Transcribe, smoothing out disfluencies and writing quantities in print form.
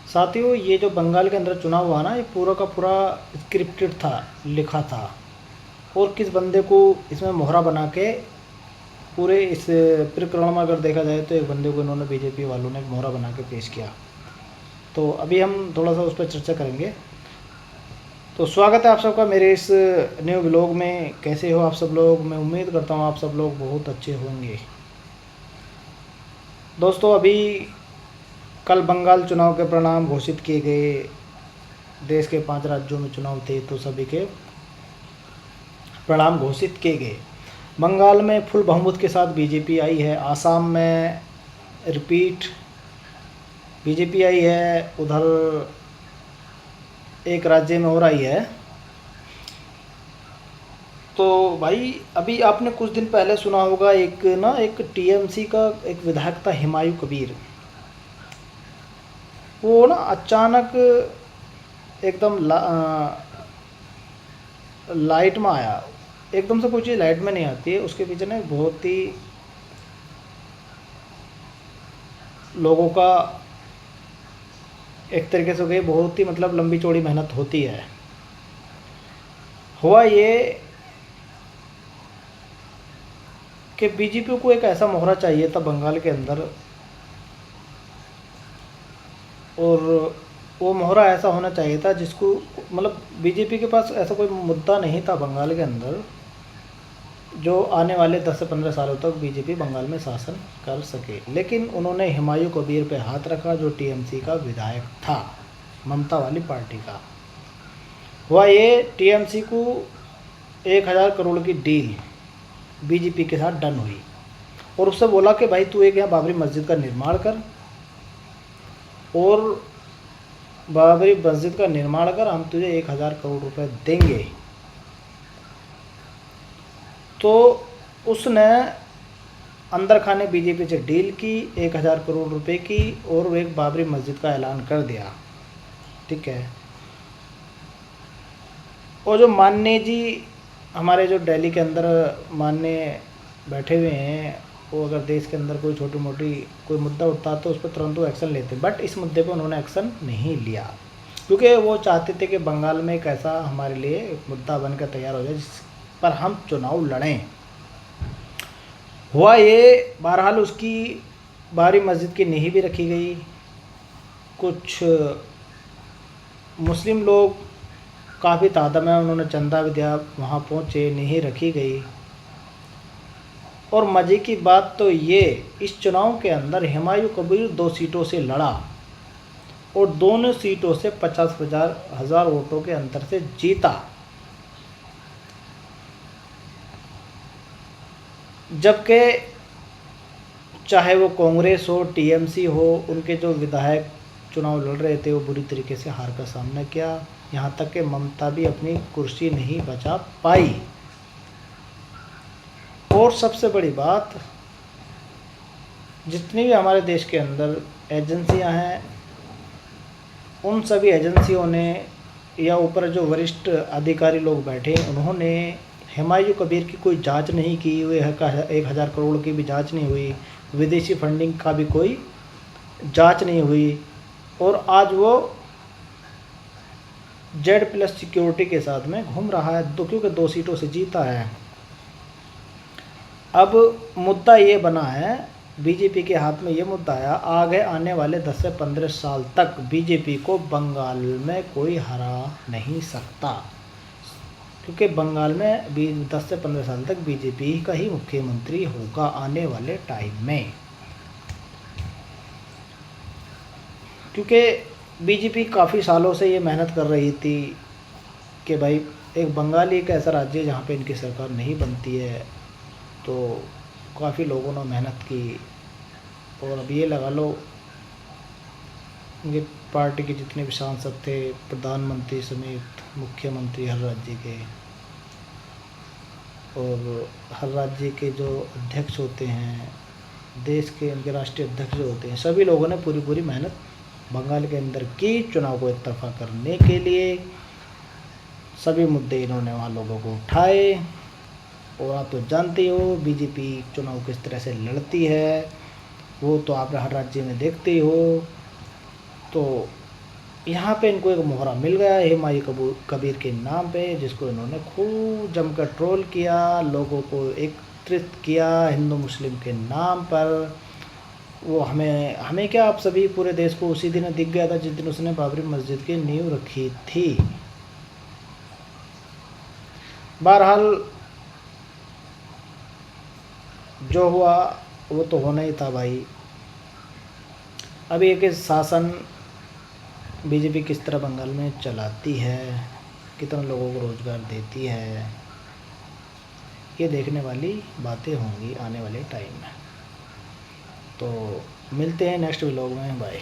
साथियों, ये जो बंगाल के अंदर चुनाव हुआ ना, ये पूरा का पूरा स्क्रिप्टेड था, लिखा था। और किस बंदे को इसमें मोहरा बना के पूरे इस प्रकरण में अगर देखा जाए तो एक बंदे को इन्होंने बीजेपी वालों ने मोहरा बना के पेश किया। तो अभी हम थोड़ा सा उस पर चर्चा करेंगे। तो स्वागत है आप सबका मेरे इस न्यू ब्लॉग में। कैसे हो आप सब लोग? मैं उम्मीद करता हूँ आप सब लोग बहुत अच्छे होंगे। दोस्तों, अभी कल बंगाल चुनाव के परिणाम घोषित किए गए। देश के 5 राज्यों में चुनाव थे, तो सभी के परिणाम घोषित किए गए। बंगाल में फुल बहुमत के साथ बीजेपी आई है। आसाम में रिपीट बीजेपी आई है। उधर एक राज्य में और आई है। तो भाई, अभी आपने कुछ दिन पहले सुना होगा, एक टीएमसी का एक विधायक था, हुमायूं कबीर। वो ना अचानक एकदम लाइट में आया। एकदम से कोई चीज़ लाइट में नहीं आती है, उसके पीछे ना बहुत ही लोगों का एक तरीके से गई, बहुत ही मतलब लंबी चौड़ी मेहनत होती है। हुआ ये कि बीजेपी को एक ऐसा मोहरा चाहिए था बंगाल के अंदर, और वो मोहरा ऐसा होना चाहिए था जिसको मतलब बीजेपी के पास ऐसा कोई मुद्दा नहीं था बंगाल के अंदर जो आने वाले 10 से 15 सालों तक बीजेपी बंगाल में शासन कर सके। लेकिन उन्होंने हुमायूं कबीर पे हाथ रखा, जो टीएमसी का विधायक था, ममता वाली पार्टी का। हुआ ये, टीएमसी को 1000 करोड़ की डील बीजेपी के साथ डन हुई, और उससे बोला कि भाई तू एक यहाँ बाबरी मस्जिद का निर्माण कर, और बाबरी मस्जिद का निर्माण कर, हम तुझे 1000 करोड़ रुपए देंगे। तो उसने अंदर खाने बीजेपी से डील की 1000 करोड़ रुपए की, और वो एक बाबरी मस्जिद का ऐलान कर दिया। ठीक है। और जो माननीय जी हमारे जो दिल्ली के अंदर माननीय बैठे हुए हैं, वो अगर देश के अंदर कोई छोटी मोटी कोई मुद्दा उठता तो उस पर तुरंत वो एक्शन लेते, बट इस मुद्दे पर उन्होंने एक्शन नहीं लिया, क्योंकि वो चाहते थे कि बंगाल में एक ऐसा हमारे लिए एक मुद्दा बनकर तैयार हो जाए जिस पर हम चुनाव लड़ें। हुआ ये, बहरहाल उसकी बाबरी मस्जिद की नींव भी रखी गई। कुछ मुस्लिम लोग काफ़ी तादाद में उन्होंने चंदा भी दिया, वहाँ पहुँचे, नींव रखी गई। और मज़े की बात तो ये, इस चुनाव के अंदर हुमायूं कबीर 2 सीटों से लड़ा, और दोनों सीटों से 50,000 वोटों के अंतर से जीता। जबकि चाहे वो कांग्रेस हो, टीएमसी हो, उनके जो विधायक चुनाव लड़ रहे थे वो बुरी तरीके से हार का सामना किया। यहाँ तक कि ममता भी अपनी कुर्सी नहीं बचा पाई। और सबसे बड़ी बात, जितनी भी हमारे देश के अंदर एजेंसियां हैं, उन सभी एजेंसियों ने या ऊपर जो वरिष्ठ अधिकारी लोग बैठे, उन्होंने हुमायूं कबीर की कोई जांच नहीं की हुई है। 1000 करोड़ की भी जांच नहीं हुई, विदेशी फंडिंग का भी कोई जांच नहीं हुई, और आज वो Z+ सिक्योरिटी के साथ में घूम रहा है, क्योंकि 2 सीटों से जीता है। अब मुद्दा ये बना है, बीजेपी के हाथ में ये मुद्दा आया, आगे आने वाले 10 से 15 साल तक बीजेपी को बंगाल में कोई हरा नहीं सकता, क्योंकि बंगाल में 10 से 15 साल तक बीजेपी का ही मुख्यमंत्री होगा आने वाले टाइम में। क्योंकि बीजेपी काफ़ी सालों से ये मेहनत कर रही थी कि भाई एक बंगाल एक ऐसा राज्य है जहाँ पे इनकी सरकार नहीं बनती है। तो काफ़ी लोगों ने मेहनत की, और अब ये लगा लो इनकी पार्टी के जितने भी सांसद थे, प्रधानमंत्री समेत मुख्यमंत्री हर राज्य के, और हर राज्य के जो अध्यक्ष होते हैं, देश के इनके राष्ट्रीय अध्यक्ष जो होते हैं, सभी लोगों ने पूरी मेहनत बंगाल के अंदर की चुनाव को एकतरफा करने के लिए। सभी मुद्दे इन्होंने वहाँ लोगों को उठाए, और आप तो जानते हो बीजेपी चुनाव किस तरह से लड़ती है, वो तो आप हर राज्य में देखते ही हो। तो यहाँ पे इनको एक मोहरा मिल गया है हुमायूं कबीर के नाम पे, जिसको इन्होंने खूब जमकर ट्रोल किया, लोगों को एकत्रित किया हिंदू मुस्लिम के नाम पर। वो हमें हमें क्या, आप सभी पूरे देश को उसी दिन दिख गया था जिस दिन उसने बाबरी मस्जिद की नींव रखी थी। बहरहाल जो हुआ वो तो होना ही था भाई। अभी एक शासन बीजेपी किस तरह बंगाल में चलाती है, कितना लोगों को रोज़गार देती है, ये देखने वाली बातें होंगी आने वाले टाइम में। तो मिलते हैं नेक्स्ट व्लॉग में, बाय।